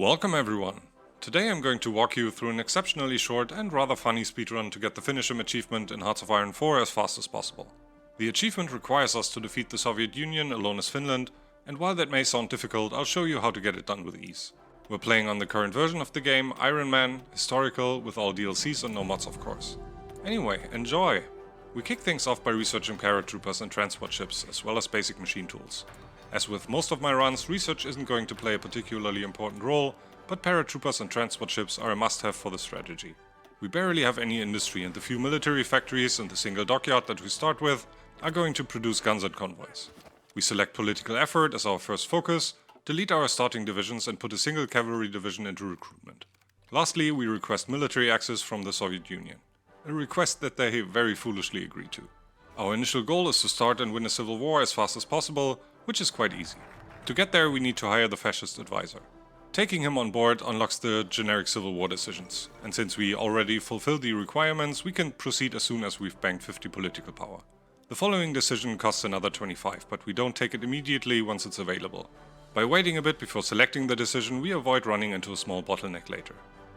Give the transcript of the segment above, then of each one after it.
Welcome everyone! Today I'm going to walk you through an exceptionally short and rather funny speedrun to get the Finnish Him achievement in Hearts of Iron 4 as fast as possible. The achievement requires us to defeat the Soviet Union alone as Finland, and while that may sound difficult, I'll show you how to get it done with ease. We're playing on the current version of the game, Iron Man, historical, with all DLCs and no mods of course. Anyway, enjoy! We kick things off by researching paratroopers and transport ships, as well as basic machine tools. As with most of my runs, research isn't going to play a particularly important role, but paratroopers and transport ships are a must-have for the strategy. We barely have any industry, and the few military factories and the single dockyard that we start with are going to produce guns and convoys. We select political effort as our first focus, delete our starting divisions and put a single cavalry division into recruitment. Lastly, we request military access from the Soviet Union, a request that they very foolishly agreed to. Our initial goal is to start and win a civil war as fast as possible, which is quite easy. To get there, we need to hire the fascist advisor. Taking him on board unlocks the generic civil war decisions, and since we already fulfilled the requirements, we can proceed as soon as we've banked 50 political power. The following decision costs another 25, but we don't take it immediately once it's available. By waiting a bit before selecting the decision, we avoid running into a small bottleneck later.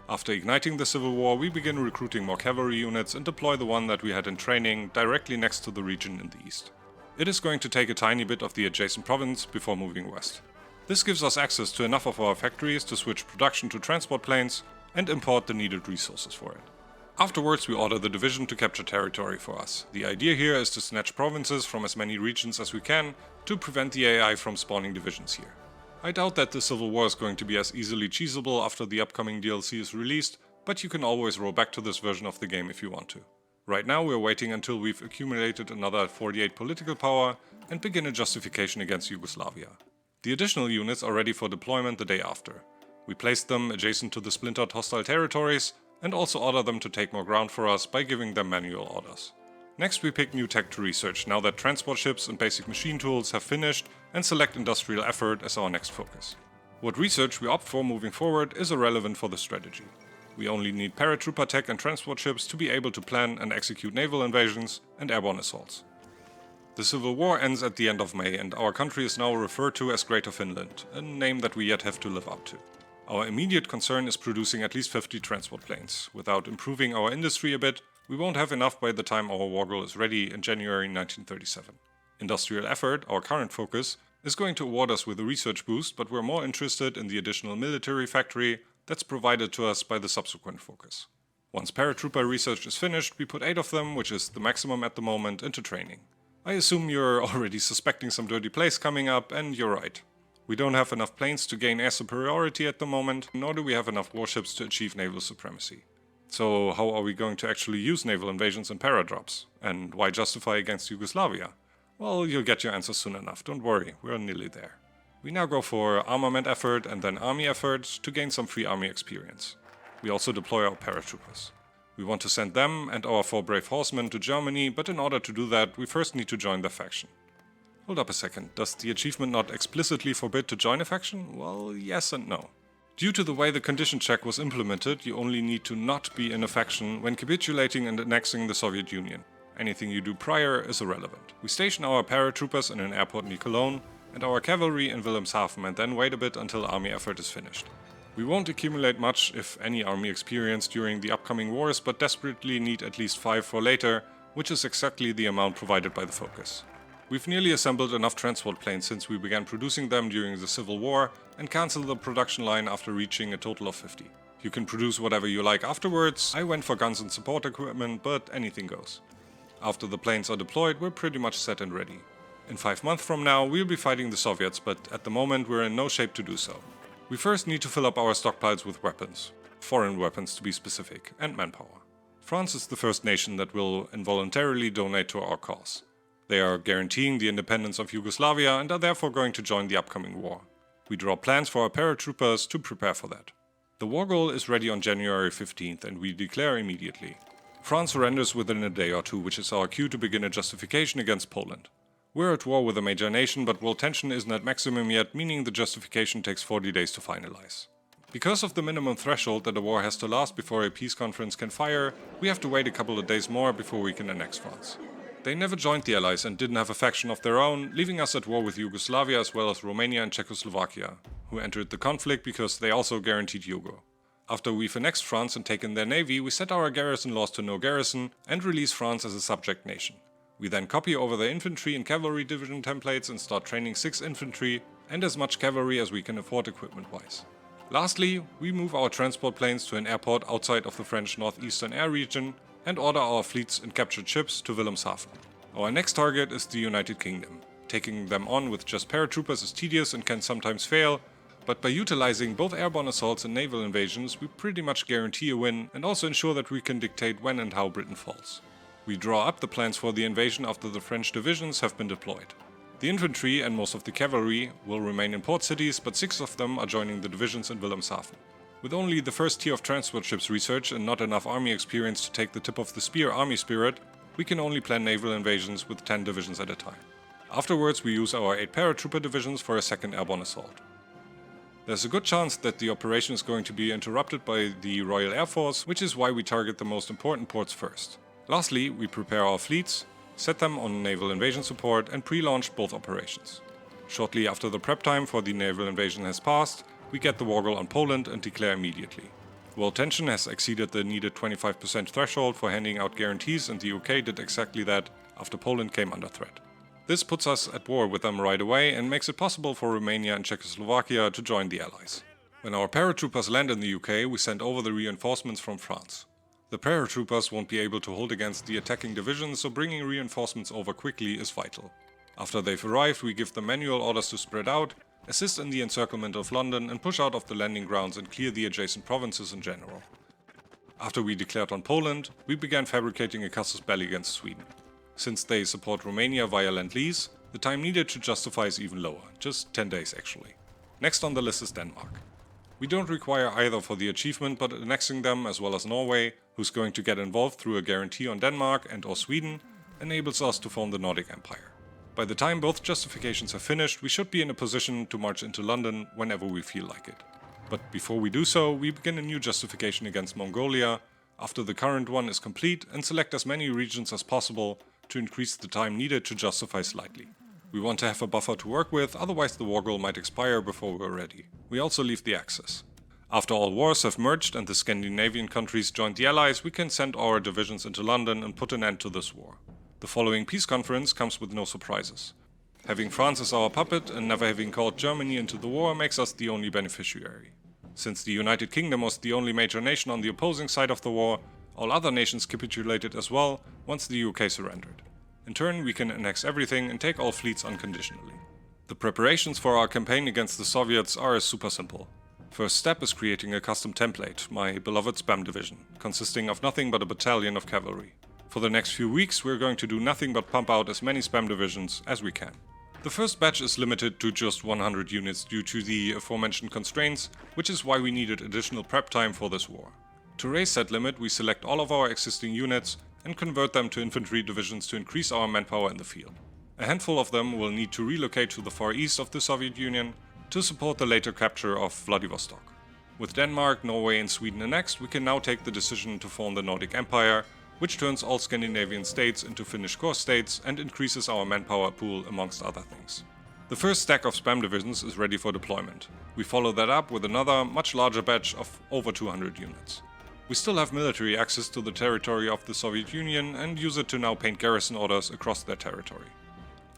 After igniting the civil war, we begin recruiting more cavalry units and deploy the one that we had in training directly next to the region in the east. It is going to take a tiny bit of the adjacent province before moving west. This gives us access to enough of our factories to switch production to transport planes and import the needed resources for it. Afterwards, we order the division to capture territory for us. The idea here is to snatch provinces from as many regions as we can to prevent the AI from spawning divisions here. I doubt that the civil war is going to be as easily cheesable after the upcoming DLC is released, but you can always roll back to this version of the game if you want to. Right now we're waiting until we've accumulated another 48 political power and begin a justification against Yugoslavia. The additional units are ready for deployment the day after. We place them adjacent to the splintered hostile territories and also order them to take more ground for us by giving them manual orders. Next we pick new tech to research now that transport ships and basic machine tools have finished, and select industrial effort as our next focus. What research we opt for moving forward is irrelevant for the strategy. We only need paratrooper tech and transport ships to be able to plan and execute naval invasions and airborne assaults. The civil war ends at the end of May, and our country is now referred to as Greater Finland, a name that we yet have to live up to. Our immediate concern is producing at least 50 transport planes. Without improving our industry a bit, we won't have enough by the time our war goal is ready in January 1937. Industrial effort, our current focus, is going to award us with a research boost, but we're more interested in the additional military factory that's provided to us by the subsequent focus. Once paratrooper research is finished, we put 8 of them, which is the maximum at the moment, into training. I assume you're already suspecting some dirty plays coming up, and you're right. We don't have enough planes to gain air superiority at the moment, nor do we have enough warships to achieve naval supremacy. So how are we going to actually use naval invasions and paradrops? And why justify against Yugoslavia? Well, you'll get your answers soon enough, don't worry, we're nearly there. We now go for armament effort and then army effort to gain some free army experience. We also deploy our paratroopers. We want to send them and our 4 brave horsemen to Germany, but in order to do that, we first need to join their faction. Hold up a second, does the achievement not explicitly forbid to join a faction? Well, yes and no. Due to the way the condition check was implemented, you only need to not be in a faction when capitulating and annexing the Soviet Union. Anything you do prior is irrelevant. We station our paratroopers in an airport near Cologne and our cavalry in Wilhelmshaven, and then wait a bit until army effort is finished. We won't accumulate much, if any, army experience during the upcoming wars, but desperately need at least 5 for later, which is exactly the amount provided by the focus. We've nearly assembled enough transport planes since we began producing them during the Civil War, and cancelled the production line after reaching a total of 50. You can produce whatever you like afterwards. I went for guns and support equipment, but anything goes. After the planes are deployed, we're pretty much set and ready. In 5 months from now, we'll be fighting the Soviets, but at the moment we're in no shape to do so. We first need to fill up our stockpiles with weapons. Foreign weapons to be specific, and manpower. France is the first nation that will involuntarily donate to our cause. They are guaranteeing the independence of Yugoslavia and are therefore going to join the upcoming war. We draw plans for our paratroopers to prepare for that. The war goal is ready on January 15th and we declare immediately. France surrenders within a day or two, which is our cue to begin a justification against Poland. We're at war with a major nation, but world tension isn't at maximum yet, meaning the justification takes 40 days to finalize. Because of the minimum threshold that a war has to last before a peace conference can fire, we have to wait a couple of days more before we can annex France. They never joined the Allies and didn't have a faction of their own, leaving us at war with Yugoslavia as well as Romania and Czechoslovakia, who entered the conflict because they also guaranteed Yogo. After we've annexed France and taken their navy, we set our garrison laws to no garrison and release France as a subject nation. We then copy over their infantry and cavalry division templates and start training 6 infantry and as much cavalry as we can afford equipment-wise. Lastly, we move our transport planes to an airport outside of the French northeastern air region and order our fleets and captured ships to Wilhelmshaven. Our next target is the United Kingdom. Taking them on with just paratroopers is tedious and can sometimes fail, but by utilizing both airborne assaults and naval invasions, we pretty much guarantee a win and also ensure that we can dictate when and how Britain falls. We draw up the plans for the invasion after the French divisions have been deployed. The infantry and most of the cavalry will remain in port cities, but 6 of them are joining the divisions in Wilhelmshaven. With only the first tier of transport ships research and not enough army experience to take the tip of the spear army spirit, we can only plan naval invasions with 10 divisions at a time. Afterwards, we use our 8 paratrooper divisions for a second airborne assault. There's a good chance that the operation is going to be interrupted by the Royal Air Force, which is why we target the most important ports first. Lastly, we prepare our fleets, set them on naval invasion support and pre-launch both operations. Shortly after the prep time for the naval invasion has passed, we get the war goal on Poland and declare immediately. World tension has exceeded the needed 25% threshold for handing out guarantees, and the UK did exactly that after Poland came under threat. This puts us at war with them right away and makes it possible for Romania and Czechoslovakia to join the Allies. When our paratroopers land in the UK, we send over the reinforcements from France. The paratroopers won't be able to hold against the attacking divisions, so bringing reinforcements over quickly is vital. After they've arrived, we give them manual orders to spread out, assist in the encirclement of London and push out of the landing grounds and clear the adjacent provinces in general. After we declared on Poland, we began fabricating a casus belli against Sweden. Since they support Romania via land-lease, the time needed to justify is even lower, just 10 days actually. Next on the list is Denmark. We don't require either for the achievement, but annexing them as well as Norway, who's going to get involved through a guarantee on Denmark and or Sweden, enables us to form the Nordic Empire. By the time both justifications are finished, we should be in a position to march into London whenever we feel like it. But before we do so, we begin a new justification against Mongolia, after the current one is complete, and select as many regions as possible to increase the time needed to justify slightly. We want to have a buffer to work with, otherwise the war goal might expire before we're ready. We also leave the Axis. After all wars have merged and the Scandinavian countries joined the Allies, we can send our divisions into London and put an end to this war. The following peace conference comes with no surprises. Having France as our puppet and never having called Germany into the war makes us the only beneficiary. Since the United Kingdom was the only major nation on the opposing side of the war, all other nations capitulated as well once the UK surrendered. In turn, we can annex everything and take all fleets unconditionally. The preparations for our campaign against the Soviets are super simple. First step is creating a custom template, my beloved spam division, consisting of nothing but a battalion of cavalry. For the next few weeks, we're going to do nothing but pump out as many spam divisions as we can. The first batch is limited to just 100 units due to the aforementioned constraints, which is why we needed additional prep time for this war. To raise that limit, we select all of our existing units and convert them to infantry divisions to increase our manpower in the field. A handful of them will need to relocate to the far east of the Soviet Union to support the later capture of Vladivostok. With Denmark, Norway and Sweden annexed, we can now take the decision to form the Nordic Empire, which turns all Scandinavian states into Finnish core states and increases our manpower pool amongst other things. The first stack of spam divisions is ready for deployment. We follow that up with another, much larger batch of over 200 units. We still have military access to the territory of the Soviet Union and use it to now paint garrison orders across their territory.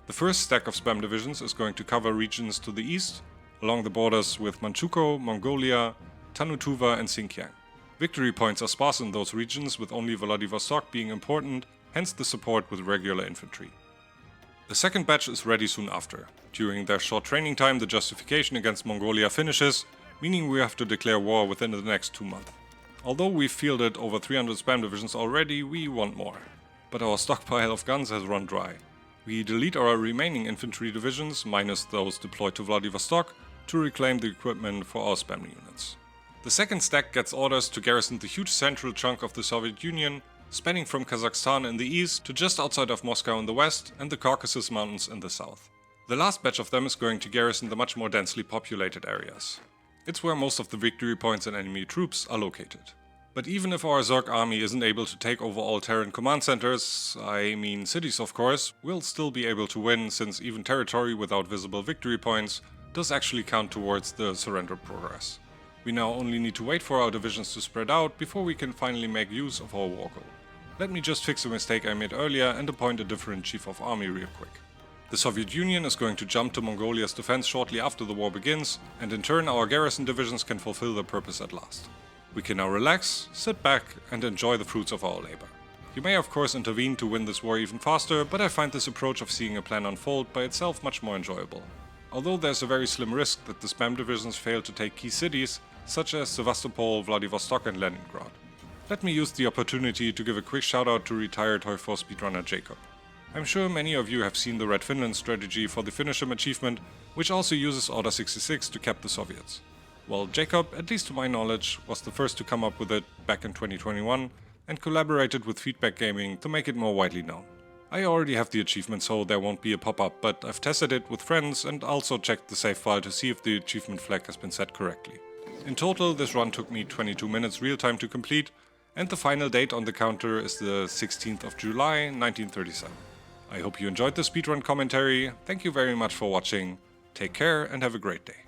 The first stack of spam divisions is going to cover regions to the east, along the borders with Manchukuo, Mongolia, Tannu-Tuva and Xinjiang. Victory points are sparse in those regions, with only Vladivostok being important, hence the support with regular infantry. The second batch is ready soon after. During their short training time, the justification against Mongolia finishes, meaning we have to declare war within the next 2 months. Although we've fielded over 300 spam divisions already, we want more. But our stockpile of guns has run dry. We delete our remaining infantry divisions, minus those deployed to Vladivostok, to reclaim the equipment for our spam units. The second stack gets orders to garrison the huge central chunk of the Soviet Union, spanning from Kazakhstan in the east to just outside of Moscow in the west and the Caucasus Mountains in the south. The last batch of them is going to garrison the much more densely populated areas. It's where most of the victory points and enemy troops are located. But even if our Zerg army isn't able to take over all Terran command centers, I mean cities of course, we'll still be able to win, since even territory without visible victory points does actually count towards the surrender progress. We now only need to wait for our divisions to spread out before we can finally make use of our war goal. Let me just fix a mistake I made earlier and appoint a different chief of army real quick. The Soviet Union is going to jump to Mongolia's defense shortly after the war begins, and in turn our garrison divisions can fulfill their purpose at last. We can now relax, sit back, and enjoy the fruits of our labor. You may of course intervene to win this war even faster, but I find this approach of seeing a plan unfold by itself much more enjoyable. Although there's a very slim risk that the spam divisions fail to take key cities, such as Sevastopol, Vladivostok and Leningrad. Let me use the opportunity to give a quick shout out to retired Hoi4 speedrunner Jacob. I'm sure many of you have seen the Red Finland strategy for the Finnish Him achievement, which also uses Order 66 to cap the Soviets. Well, Jacob, at least to my knowledge, was the first to come up with it back in 2021 and collaborated with Feedback Gaming to make it more widely known. I already have the achievement, so there won't be a pop-up, but I've tested it with friends and also checked the save file to see if the achievement flag has been set correctly. In total, this run took me 22 minutes real time to complete, and the final date on the counter is the 16th of July 1937. I hope you enjoyed the speedrun commentary, thank you very much for watching, take care and have a great day.